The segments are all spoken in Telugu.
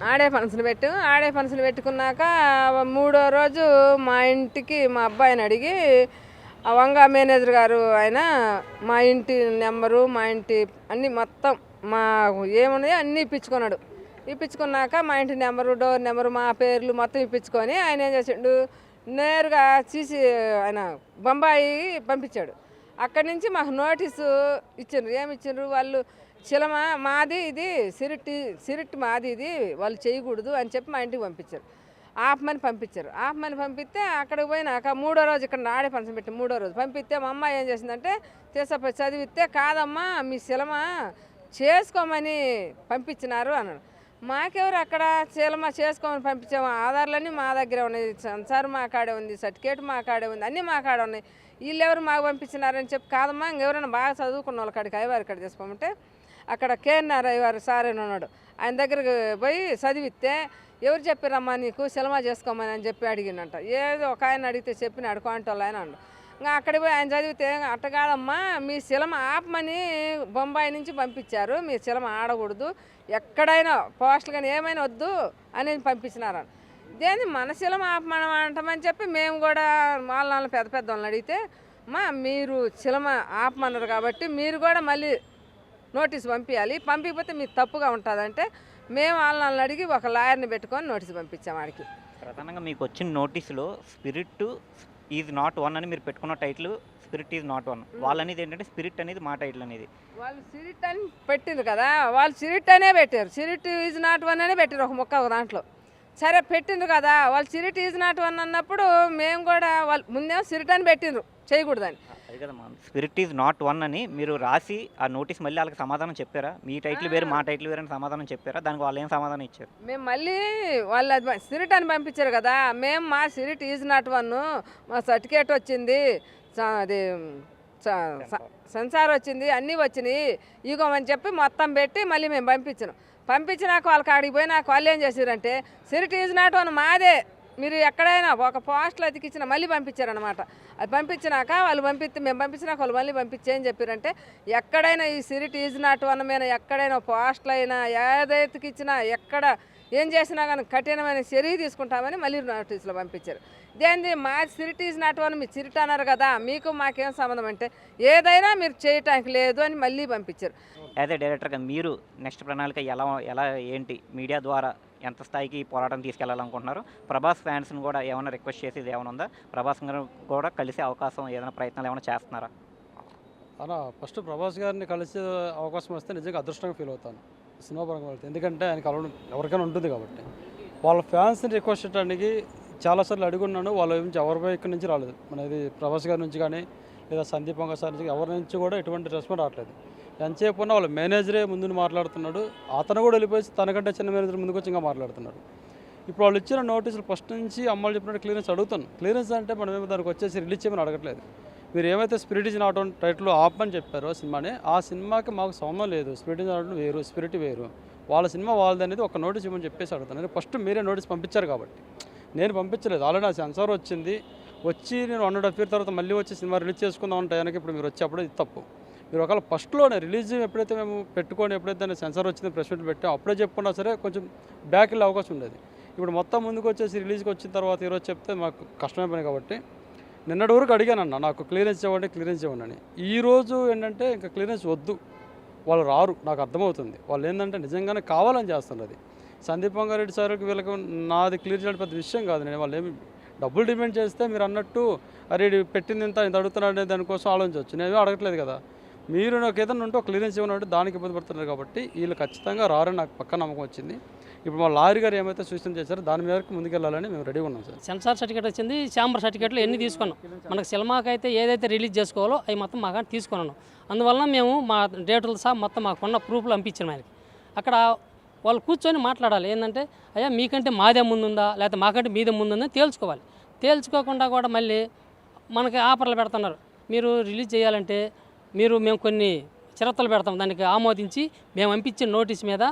ఆడే ఫంక్షన్ పెట్టుకున్నాక మూడో రోజు మా ఇంటికి మా అబ్బాయిని అడిగి ఆ వంగ మేనేజర్ గారు ఆయన మా ఇంటి నెంబరు మా ఇంటి అన్నీ మొత్తం మా ఏమున్నాయో అన్నీ ఇప్పించుకున్నాడు. ఇప్పించుకున్నాక మా ఇంటి నెంబరు డోర్ నెంబరు మా పేర్లు మొత్తం ఇప్పించుకొని ఆయన ఏం చేసాడు, నేరుగా ఆయన బొంబాయి పంపించాడు. అక్కడి నుంచి మాకు నోటీసు ఇచ్చిండ్రు. ఏమి ఇచ్చిండ్రు వాళ్ళు, చిలమ మాది ఇది సిరిట్ మాది ఇది, వాళ్ళు చేయకూడదు అని చెప్పి మా ఇంటికి పంపించారు. ఆపమని పంపిస్తే అక్కడికి పోయినాక మూడో రోజు ఇక్కడ ఆడే ఫంక్షన్ పెట్టి మూడో రోజు పంపిస్తే మా అమ్మ ఏం చేసిందంటే తీసుకుపోయి చదివిస్తే కాదమ్మా మీ శిలమ చేసుకోమని పంపించినారు అన్నాడు. మాకెవరు అక్కడ శిలమ చేసుకోమని పంపించాము, ఆధార్లన్నీ మా దగ్గర ఉన్నాయి, సంసారం మా కాడే ఉంది, సర్టిఫికేట్ మా కాడే ఉంది, అన్నీ మా కాడే ఉన్నాయి, వీళ్ళెవరు మాకు పంపించినారని చెప్పి కాదమ్మా ఇంకెవరైనా బాగా చదువుకున్న వాళ్ళ కాడికి అయ్యవారి ఇక్కడ చేసుకోమంటే అక్కడ కేఎన్ఆర్ అయ్యవారు సార్ అని ఉన్నాడు, ఆయన దగ్గరికి పోయి చదివిస్తే ఎవరు చెప్పారమ్మా నీకు సినిమా చేసుకోమని అని చెప్పి అడిగినంట. ఏదో ఒక ఆయన అడిగితే చెప్పినాడు క్వాంటోళ్ళు ఆయన అన్నాడు. ఇంకా అక్కడికి పోయి ఆయన చదివితే అట్ట కాదమ్మా మీ సినిమ ఆపమని బొంబాయి నుంచి పంపించారు, మీ సినిమా ఆడకూడదు, ఎక్కడైనా పోస్టులు కానీ ఏమైనా వద్దు అని పంపించినారు. దేని మన సినిమ ఆపమని అంటామని చెప్పి మేము కూడా వాళ్ళ పెద్ద పెద్ద వాళ్ళని అడిగితే మీరు సినిమా ఆపమన్నారు కాబట్టి మీరు కూడా మళ్ళీ నోటీసు పంపించాలి, పంపించకపోతే మీకు తప్పుగా ఉంటుందంటే మేము వాళ్ళని అడిగి ఒక లాయర్ని పెట్టుకొని నోటీసు పంపించాము వాడికి. ప్రధానంగా మీకు వచ్చిన నోటీసులో స్పిరిట్ ఈజ్ నాట్ వన్ అని మీరు పెట్టుకున్న title spirit is not one, వాళ్ళు అనేది ఏంటంటే స్పిరిట్ అనేది మా టైటిల్ అనేది. వాళ్ళు సిరిట్ అని పెట్టింది కదా, వాళ్ళు సిరిట్ అనే పెట్టారు, సిరిట్ ఈజ్ నాట్ వన్ అనే పెట్టారు ఒక మొక్క దాంట్లో. సరే పెట్టిండ్రు కదా, వాళ్ళు సిరిట్ ఈజ్ నాట్ వన్ అన్నప్పుడు మేము కూడా వాళ్ళు ముందేమో సిరిట్ అని పెట్టిండ్రు చేయకూడదని. అది కదమ్మా, స్పిరిట్ ఈజ్ నాట్ వన్ అని మీరు రాసి ఆ నోటీస్ మళ్ళీ వాళ్ళకి సమాధానం చెప్పారా? మీ టైటిల్ వేరు మా టైటిల్ వేరు అని సమాధానం చెప్పారా? దానికి వాళ్ళు ఏం సమాధానం ఇచ్చారు? మేము మళ్ళీ వాళ్ళు అది సిరిట్ అని పంపించారు కదా, మేము మా సిరిట్ ఈజ్ నాట్ వన్, మా సర్టిఫికేట్ వచ్చింది, అది సెన్సార్ వచ్చింది, అన్నీ వచ్చినాయి ఇగోమని చెప్పి మొత్తం పెట్టి మళ్ళీ మేము పంపించినాక వాళ్ళకి అడిగి పోయినాక వాళ్ళు ఏం చేశారంటే సిరిట్ ఈజ్ నాట్ వన్ మాదే, మీరు ఎక్కడైనా ఒక పోస్టులు అతికిచ్చిన మళ్ళీ పంపించారనమాట. అది పంపించినాక వాళ్ళు మేము పంపించినాక వాళ్ళు మళ్ళీ ఏం చెప్పారంటే ఎక్కడైనా ఈ సిరిట్ ఈజ్ నాట్ వన్ మీద ఎక్కడైనా పోస్టులు అయినా ఏదైతికిచ్చినా ఎక్కడ ఏం చేసినా కానీ కఠినమైన చర్య తీసుకుంటామని మళ్ళీ నోటీసులో పంపించారు. దేని మా సిరిట్ ఈజ్ నాట్ వన్, మీరు సిరిట్ అన్నారు కదా, మీకు మాకేం సంబంధం అంటే ఏదైనా మీరు చేయటానికి లేదు అని మళ్ళీ పంపించారు. యాజ్ ఏ డైరెక్టర్గా మీరు నెక్స్ట్ ప్రణాళిక ఎలా ఏంటి మీడియా ద్వారా ఎంత స్థాయికి పోరాటం తీసుకెళ్లాలనుకుంటున్నారు? ప్రభాస్ ఫ్యాన్స్ని కూడా ఏమైనా రిక్వెస్ట్ చేసేది ఏమైనా ఉందా? ప్రభాస్ గారు కూడా కలిసే అవకాశం ఏదైనా ప్రయత్నాలు ఏమైనా చేస్తున్నారా? అలా ఫస్ట్ ప్రభాస్ గారిని కలిసే అవకాశం వస్తే నిజంగా అదృష్టంగా ఫీల్ అవుతాను సినిమా పరంగా వెళ్తే, ఎందుకంటే ఆయన కలవడం ఎవరికైనా ఉంటుంది కాబట్టి. వాళ్ళ ఫ్యాన్స్ని రిక్వెస్ట్ చేయడానికి చాలాసార్లు అడుగున్నాను, వాళ్ళ నుంచి ఎవరిపై ఇక్కడి నుంచి రాలేదు, మనది ప్రభాస్ గారి నుంచి కానీ లేదా సందీప్ వంగ సార్ నుంచి ఎవరి నుంచి కూడా ఎటువంటి రెస్పాన్స్ రావట్లేదు. ఎంతసేపు ఉన్నా వాళ్ళ మేనేజరే ముందు మాట్లాడుతున్నాడు, అతను కూడా వెళ్ళిపోయి తనకంటే చిన్న మేనేజర్ ముందుకు వచ్చి ఇంకా మాట్లాడుతున్నాడు. ఇప్పుడు వాళ్ళు ఇచ్చిన నోటీసులు ఫస్ట్ నుంచి అమ్మాయిలు చెప్పినట్టు క్లియరెన్స్ అడుగుతాను. క్లియరెన్స్ అంటే మనమేమో దానికి వచ్చేసి రిలీజ్ చేయమని అడగట్లేదు. మీరు ఏమైతే spirit is not one title ఆపని చెప్పారో సినిమాని, ఆ సినిమాకి మాకు సంబంధం లేదు, స్పిరిట్ ఇస్ నాట్ వేరు, స్పిరిట్ వేరు, వాళ్ళ సినిమా వాళ్ళది అనేది ఒక నోటీస్ ఇవ్వమని చెప్పేసి అడుగుతాను. ఫస్ట్ మీరే నోటీస్ పంపించారు కాబట్టి, నేను పంపించలేదు. ఆల్రెడీ ఆ సెన్సార్ వచ్చి నేను 1.5 years తర్వాత మళ్ళీ వచ్చి సినిమా రిలీజ్ చేసుకుందాం అంటే కనుక ఇప్పుడు మీరు వచ్చేప్పుడు ఇది తప్పు. మీరు ఒకవేళ ఫస్ట్లోనే రిలీజ్ ఎప్పుడైతే మేము పెట్టుకొని ఎప్పుడైతే సెన్సార్ వచ్చింది ప్రెస్ మీట్ పెట్టాం అప్పుడే చెప్పుకున్నా సరే కొంచెం బ్యాక్ వెళ్ళే అవకాశం ఉండేది. ఇప్పుడు మొత్తం ముందుకు వచ్చేసి రిలీజ్కి వచ్చిన తర్వాత ఈరోజు చెప్తే మాకు కష్టమే పని కాబట్టి నిన్నటి వరకు అడిగానన్న నాకు క్లియరెన్స్ ఇవ్వండి అని. ఈరోజు ఏంటంటే ఇంకా క్లియరెన్స్ వద్దు, వాళ్ళు రారు, నాకు అర్థమవుతుంది. వాళ్ళు ఏంటంటే నిజంగానే కావాలని చేస్తున్నారు. అది సందీప్ వంగారెడ్డి సార్కి వీళ్ళకి నాది క్లియర్ చేయడం పెద్ద విషయం కాదు. నేను వాళ్ళు ఏమి డబ్బులు డిమాండ్ చేస్తే మీరు అన్నట్టు అరే పెట్టింది ఇంత అడుగుతున్నాడు దానికోసం ఆలోచించవచ్చు. నేనేమీ అడగట్లేదు కదా. మీరు నాకు ఏదైనా ఉంటే ఒక క్లియరెన్స్ ఇవ్వనంటే దానికి ఇబ్బంది పడుతున్నారు కాబట్టి వీళ్ళు ఖచ్చితంగా రారని నాకు పక్క నమ్మకం వచ్చింది. ఇప్పుడు మా లాయర్ గారు ఏమైతే సూచన చేశారో దాని మేరకు ముందుకెళ్ళాలని మేము రెడీగా ఉన్నాం సార్. సెన్సార్ సర్టిఫికేట్ వచ్చింది, ఛాంబర్ సర్టిఫికేట్లు ఎన్ని తీసుకున్నాం, మనకు సినిమాకి అయితే ఏదైతే రిలీజ్ చేసుకోవాలో అవి మొత్తం మాకు తీసుకున్నాను. అందువల్ల మేము మా డేటులు సహా మొత్తం మాకున్న ప్రూఫ్లు పంపించాం ఆయనకి. అక్కడ వాళ్ళు కూర్చొని మాట్లాడాలి, ఏంటంటే అయ్యా మీకంటే మాదే ముందుందా లేకపోతే మాకంటే మీదే ముందుందని తేల్చుకోవాలి. తేల్చుకోకుండా కూడా మళ్ళీ మనకి ఆఫర్లు పెడుతున్నారు, మీరు రిలీజ్ చేయాలంటే మేము కొన్ని షరతులు పెడతాం, దానికి ఆమోదించి మేము పంపించిన నోటీస్ మీద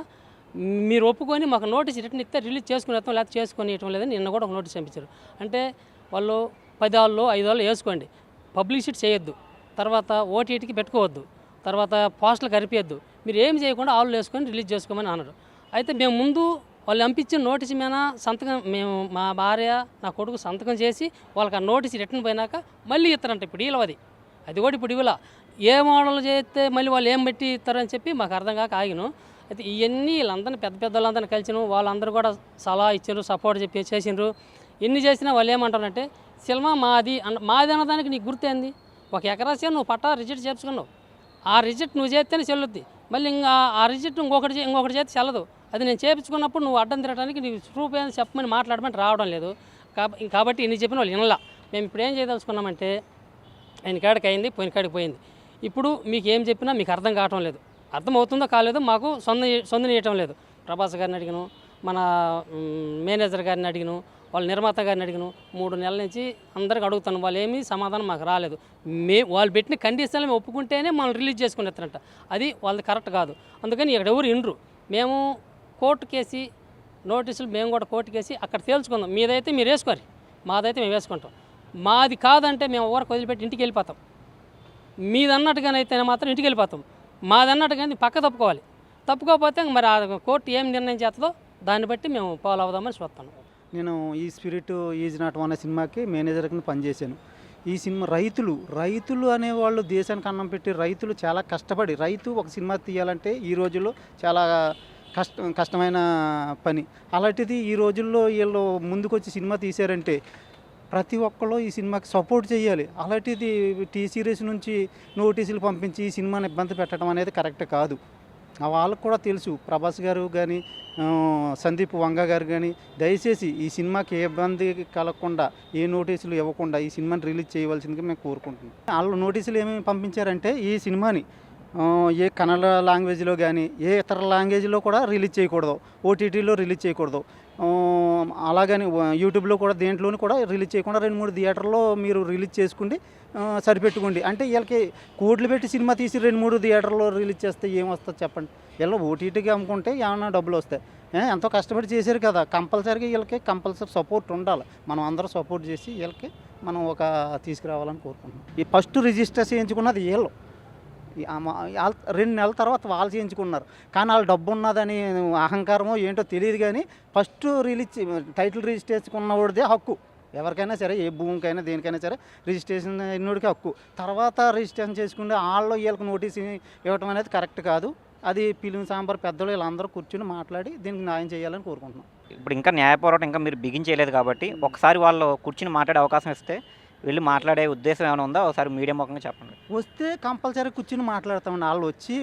మీరు ఒప్పుకొని మాకు నోటీస్ రిటర్న్ ఇస్తే రిలీజ్ చేసుకుని వస్తాం, లేకపోతే చేసుకొని ఇవ్వడం లేదని నిన్న కూడా ఒక నోటీస్ పంపించారు. అంటే వాళ్ళు 10 ఏళ్ళు 5 ఏళ్ళు వేసుకోండి, పబ్లిసిటీ చేయొద్దు, తర్వాత ఓటీటీకి పెట్టుకోవద్దు, తర్వాత పోస్టులు కరిపియద్దు, మీరు ఏం చేయకుండా ఆళ్ళు వేసుకొని రిలీజ్ చేసుకోమని అన్నారు. అయితే మేము ముందు వాళ్ళు పంపించిన నోటీస్ మీద సంతకం మేము మా భార్య నా కొడుకు సంతకం చేసి వాళ్ళకి ఆ నోటీస్ రిటర్న్ పోయినాక మళ్ళీ ఇస్తారంట. ఇప్పుడు ఇవ్వది అది కూడా ఇప్పుడు ఇవ్వలా. ఏ మోడల్ చేస్తే మళ్ళీ వాళ్ళు ఏం పెట్టి ఇస్తారని చెప్పి మాకు అర్థం కాక ఆగిను. అయితే ఇవన్నీ వీళ్ళందరినీ పెద్ద వాళ్ళందరినీ కలిసిను, వాళ్ళందరూ కూడా సలహా ఇచ్చారు, సపోర్ట్ చెప్పి చేసిండ్రు. ఎన్ని చేసినా వాళ్ళు ఏమంటారంటే సినిమా మాది అన్నదానికి నీకు గుర్తేంది? 1 ఎకరా చేను నువ్వు పట్టా రిజెక్ట్ చేసుకున్నావు, ఆ రిజెక్ట్ నువ్వు చేస్తేనే చెల్లుద్ది, మళ్ళీ ఇంకా ఆ రిజెక్ట్ ఇంకొకటి చేస్తే చెల్లదు. అది నేను చేయించుకున్నప్పుడు నువ్వు అడ్డం తిరగడానికి నీకు ప్రూఫ్ ఏంది చెప్పమని మాట్లాడమని రావడం లేదు. కాబట్టి ఇన్ని చెప్పిన వాళ్ళు వినలా. మేము ఇప్పుడు ఏం చేయదలుచుకున్నామంటే ఆయన కాడికి అయింది, పోయిన కాడికి పోయింది. ఇప్పుడు మీకు ఏం చెప్పినా మీకు అర్థం కావటం లేదు, అర్థమవుతుందో కాలేదో మాకు సొందనీయటం లేదు. ప్రభాస్ గారిని అడిగాను, మన మేనేజర్ గారిని అడిగాను, వాళ్ళ నిర్మాత గారిని అడిగాను. 3 నెలల నుంచి అందరికి అడుగుతాను, వాళ్ళు ఏమీ సమాధానం మాకు రాలేదు. వాళ్ళు పెట్టిన కండిషన్లు మేము ఒప్పుకుంటేనే మనం రిలీజ్ చేసుకుని ఎత్తారంట. అది వాళ్ళది కరెక్ట్ కాదు. అందుకని ఇక్కడ ఎవరు వినరు. మేము కోర్టు కేసి నోటీసులు మేము కూడా కోర్టు కేసి అక్కడ తేల్చుకుందాం. మీదైతే మీరు వేసుకోరు, మాదైతే మేము వేసుకుంటాం. మాది కాదంటే మేము ఎవరికి వదిలిపెట్టి ఇంటికి వెళ్ళిపోతాం. మీదన్నట్టుగానైతే మాత్రం ఇంటికి వెళ్ళిపోతాం. మాదన్నట్టుగానే పక్క తప్పుకోకపోతే మరి ఆ కోర్టు ఏం నిర్ణయం చేస్తుందో దాన్ని బట్టి మేము ఫాలో అవుదామని చూస్తాను. నేను ఈ స్పిరిట్ ఈజ్ నాట్ వన్ సినిమాకి మేనేజర్కి పనిచేశాను. ఈ సినిమా రైతులు అనేవాళ్ళు దేశానికి అన్నం పెట్టి రైతులు చాలా కష్టపడి రైతు ఒక సినిమా తీయాలంటే ఈ రోజుల్లో చాలా కష్టమైన పని. అలాంటిది ఈ రోజుల్లో వీళ్ళు ముందుకొచ్చి సినిమా తీశారంటే ప్రతి ఒక్కళ్ళు ఈ సినిమాకి సపోర్ట్ చేయాలి. అలాంటిది టీ సిరీస్ నుంచి నోటీసులు పంపించి ఈ సినిమాని ఇబ్బంది పెట్టడం అనేది కరెక్ట్ కాదు. వాళ్ళకు కూడా తెలుసు. ప్రభాస్ గారు కానీ సందీప్ వంగ గారు కానీ దయచేసి ఈ సినిమాకి ఏ ఇబ్బంది కలగకుండా ఏ నోటీసులు ఇవ్వకుండా ఈ సినిమాని రిలీజ్ చేయవలసిందిగా మేము కోరుకుంటున్నాం. వాళ్ళు నోటీసులు ఏమేమి పంపించారంటే ఈ సినిమాని ఏ కన్నడ లాంగ్వేజ్లో కానీ ఏ ఇతర లాంగ్వేజ్లో కూడా రిలీజ్ చేయకూడదు, ఓటీటీలో రిలీజ్ చేయకూడదు, అలాగని యూట్యూబ్లో కూడా దేంట్లోనూ కూడా రిలీజ్ చేయకుండా 2-3 థియేటర్లో మీరు రిలీజ్ చేసుకుంటే సరిపెట్టుకోండి. అంటే వీళ్ళకి కోట్లు పెట్టి సినిమా తీసి 2-3 థియేటర్లో రిలీజ్ చేస్తే ఏమొస్తుంది చెప్పండి? వీళ్ళు ఓటీటీకి అమ్ముకుంటే ఏమైనా డబ్బులు వస్తాయి. ఎంతో కష్టపడి చేశారు కదా, కంపల్సరీగా వీళ్ళకి కంపల్సరీ సపోర్ట్ ఉండాలి. మనం అందరూ సపోర్ట్ చేసి వీళ్ళకి మనం ఒక తీసుకురావాలని కోరుకుంటున్నాం. ఈ ఫస్ట్ రిజిస్టర్ చేయించుకున్నది వీళ్ళు 2 నెలల తర్వాత వాళ్ళు చేయించుకున్నారు. కానీ వాళ్ళు డబ్బు ఉన్నదని అహంకారమో ఏంటో తెలియదు. కానీ ఫస్ట్ టైటిల్ రిజిస్ట్రేషన్ ఉన్నవాడిదే హక్కు. ఎవరికైనా సరే ఏ భూమికైనా దేనికైనా సరే రిజిస్ట్రేషన్ అయినోడికి హక్కు. తర్వాత రిజిస్ట్రేషన్ చేసుకుంటే వీళ్ళకి నోటీస్ ఇవ్వటం అనేది కరెక్ట్ కాదు. అది ఫిలిం సాంబార్ పెద్దలు వీళ్ళందరూ కూర్చుని మాట్లాడి దీనికి న్యాయం చేయాలని కోరుకుంటున్నాం. ఇప్పుడు ఇంకా న్యాయ పోరాటం ఇంకా మీరు బిగించలేదు కాబట్టి ఒకసారి వాళ్ళు కూర్చుని మాట్లాడే అవకాశం ఇస్తే వెళ్ళి మాట్లాడే ఉద్దేశం ఏమైనా ఉందా? ఒకసారి మీడియా ముఖంగా చెప్పండి. వస్తే కంపల్సరీ కూర్చుని మాట్లాడతామండి. వాళ్ళు వచ్చి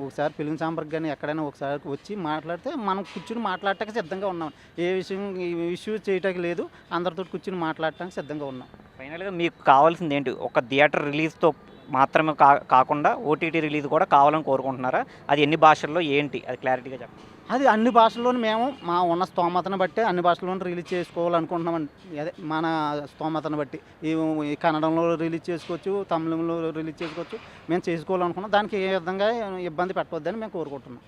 ఒకసారి ఫిలిం సాంబార్కి కానీ ఎక్కడైనా ఒకసారి వచ్చి మాట్లాడితే మనం కూర్చుని మాట్లాడటానికి సిద్ధంగా ఉన్నాం. ఈ ఇష్యూ చేయటానికి లేదు, అందరితో కూర్చుని మాట్లాడటానికి సిద్ధంగా ఉన్నాం. ఫైనల్గా మీకు కావాల్సింది ఏంటి? ఒక థియేటర్ రిలీజ్తో మాత్రమే కాకుండా ఓటీటీ రిలీజ్ కూడా కావాలని కోరుకుంటున్నారా? అది ఎన్ని భాషల్లో ఏంటి అది క్లారిటీగా చెప్పండి. అది అన్ని భాషల్లోనూ మేము మా ఉన్న స్తోమతను బట్టి అన్ని భాషల్లోనూ రిలీజ్ చేసుకోవాలనుకుంటున్నామండి. అదే మన స్తోమతను బట్టి ఈ కన్నడంలో రిలీజ్ చేసుకోవచ్చు, తమిళంలో రిలీజ్ చేసుకోవచ్చు. మేము చేసుకోవాలనుకున్నాం. దానికి ఏ విధంగా ఇబ్బంది పెట్టవద్దని మేము కోరుకుంటున్నాం.